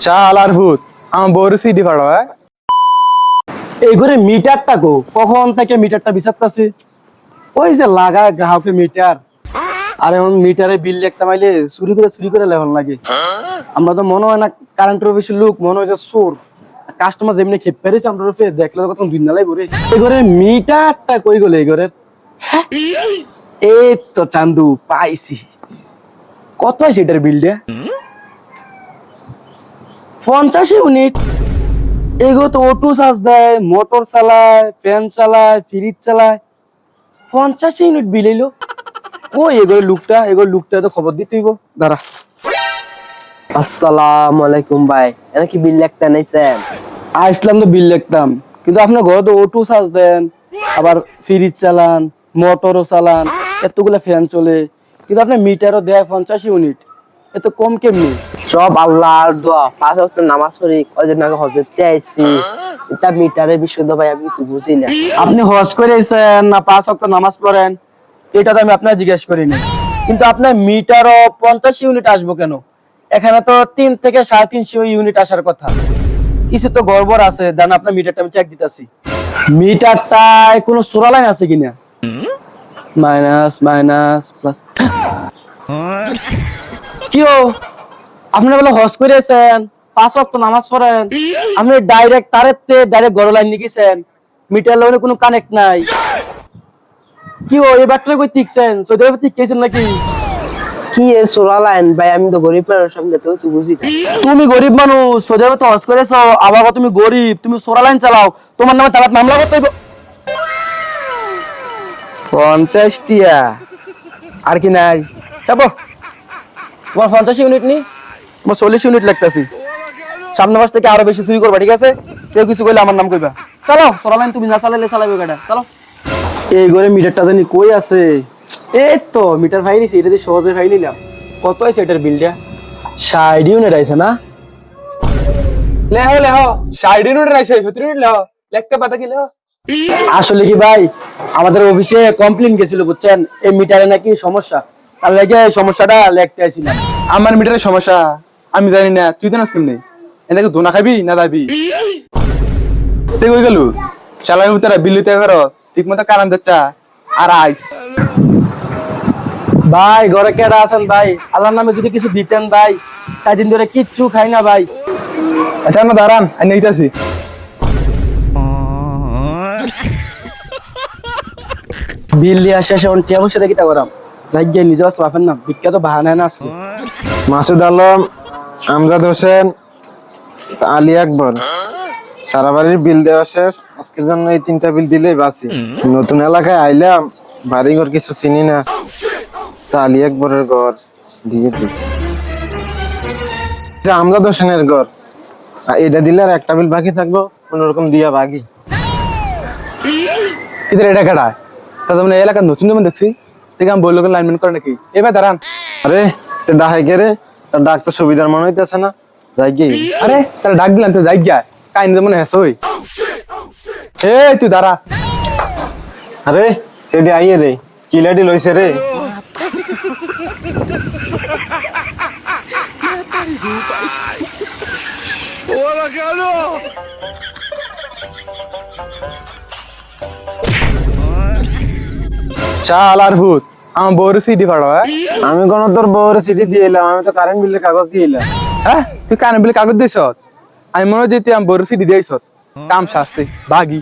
শালার ভূত আমার বউর সিডি ফাড়া হয়। এই ঘরে মিটারটা গো কখন থেকে মিটারটা বিচারতাছে ওই যে লাগায় গ্রাহকের মিটার আর এখন মিটারে বিল দেখতে পাইলে চুরি করে লেভেল লাগে। আমরা তো মনে হয় না কারেন্টের অফিসের লোক, মনে হয় যে চোর। কাস্টমার যেমনি খেপ পেরেছে আমরা দেখলে কত দিন নালাই ঘুরে এই ঘরে মিটারটা কই গেল এই ঘরের। এই তো চান্দু পাইছি। কত আছে এটার বিলটা? 50 ইউনিট। এগো তো অটো চার্জ দেয়, মোটর চালায়, ফ্যান চালায়, ফ্রিজ চালায়। 50 ইউনিট বিল এলো। ও এগোর লুকটা তো খবর দিতে হইব। দাঁড়া। আসসালামু আলাইকুম ভাই, এটা কি বিল লিখতে নাইছেন? আসলাম তো বিল লিখতাম, কিন্তু আপনার ঘরে তো অটো চার্জ দেন, আবার ফ্রিজ চালান, মোটরও চালান, এতগুলা ফ্যান চলে, কিন্তু আপনার মিটারও দেয় 50 ইউনিট। এত কম কেমনি? সব আল্লাহর দোয়া। 5 ওয়াক্ত নামাজ পড়ি, কয়দিন আগে হজরতে আইছি। এটা মিটারে বিশুদ্ধ ভাই আমি কিছু বুঝি না। আপনি হজ করে এসেন না 5 ওয়াক্ত নামাজ পড়েন এটা তো আমি আপনার জিজ্ঞেস করিনি, কিন্তু আপনার মিটারও 50 ইউনিট আসবো কেন? এখানে তো 3 থেকে 350 ইউনিট আসার কথা। কিছু তো গড়বড় আছে। দেন আপনার মিটারটা আমি চেক দিতেছি। মিটারটায় কোনো সোরা লাইন আছে কিনা? Minus minus plus. কিও আপনি বলে হজ করেছেন, 5 ওয়াক্ত নামাজ পড়েন, আপনি ডাইরেক্ট ডাইরেক্ট গড় লাইন লিখেছেন, মিটার লাইনে কোনো কানেক্ট নাই। কি ও এবারটা কই টিকছেন? সৌদি আরবে টিকছেন নাকি? কি এর সোলা লাইন ভাই, আমি তো গরিব মানুষ, আমি তো কিছু বুঝি না। তুমি গরিব মানুষ, সৌদি আরবে তো হজ করেছো, আবার তুমি গরিব, তুমি সোরা লাইন চালাও, তোমার নামে তালাক মামলা করতে হইব। 50 টিয়া আর কি নাই? চাপো। তোমার 50 ইউনিট নি, তোমার 40 ইউনিট লাগতেছি। সামনে মাস থেকে আরো বেশি চুরি করবা, ঠিক আছে? কেউ কিছু কইলে আমার নাম কইবা। চলো সোরা লাইন তুমি না চালাইলে চালাইবে গাড়ি, চলো। এই ঘরে মিটারটা জানি কই আছে? এই তো মিটার ভাই নিছি, এটা দিয়ে সহজে ভাই নিলাম। কত আছে এটার বিলটা? 60 ইউনিট আছে না? লেহ 60 ইউনিট রাইছে 70 ইউনিট লেহ লিখতে পাতা কি লেহ। আসলে কি ভাই, আমাদের অফিসে কমপ্লেইন গেছিল বুঝছেন, এই মিটারে নাকি সমস্যা, তার লাগে এই সমস্যাটা লিখতে আইছিলাম। আমার মিটারের সমস্যা আমি জানি না, তুই জানাস কেমনে? এটাকে দোনা খাবি না যাবি? তুই কই গেলু? শালার ভিতরে বিল দিতে পারো ঠিক মতো কারণ দিচ্ছা আর আইস। ভাই ঘরে কেডা আছেন ভাই? আল্লাহর নামে যদি কিছু দিতেন ভাই, 4 দিন ধরে কিচ্ছু খাই না ভাই। আচ্ছা না দাঁড়ান আমি নিতেছি। বিল দিয়ে শেষে টিয়া বসে দেখি তা করাম, যাই গিয়ে নিজে আসলে পাবেন না, বিখ্যাত বাহানায় না আসলে। মাসুদ আলম, আমজাদ হোসেন, আলী আকবর। সারা বাড়ির বিল দেওয়া শেষ, আজকের জন্য এই 3টা বিল দিলেই বাঁচি। নতুন এলাকায় আইলাম, বাড়ি ঘর কিছু চিনি না, তা আলী আকবরের ঘর দিয়ে দিই। আমজাদ হোসেনের ঘর, এটা দিলে আর একটা বিল বাকি থাকবো, কোনোরকম দিয়া বাকি। কিদের এটা কেডা? তা মানে এলাকার নতুন যেমন দেখছি, দেখে আমি বললো লাইনম্যান করে নাকি? এবার দাঁড়ান। আরে তে ডাহাই কে রে? তার ডাক তো সুবিধার মনে হইতেছে না, যাই গিয়ে। আরে তারা ডাক দিলাম তো যাই গা, কাহিনী যেমন হেসই। এ তুই দাঁড়া। আরে তেদি আইয়ে রে, কিলাডি লইছে রে। শালার ভূত আমার বউর সিডি ফাড়া হয়। আমি কোন তোর বউর চিঠি দিয়ে এলাম? আমি তো কারেন্ট বিলের কাগজ দিয়ে এলাম। হ্যাঁ তুই কানে বিলে কাগজ দিয়েছ? আমি মনে হয় যে তুই আমার বউর সিডি দিয়েছ। কাম শাস্তি বাগি।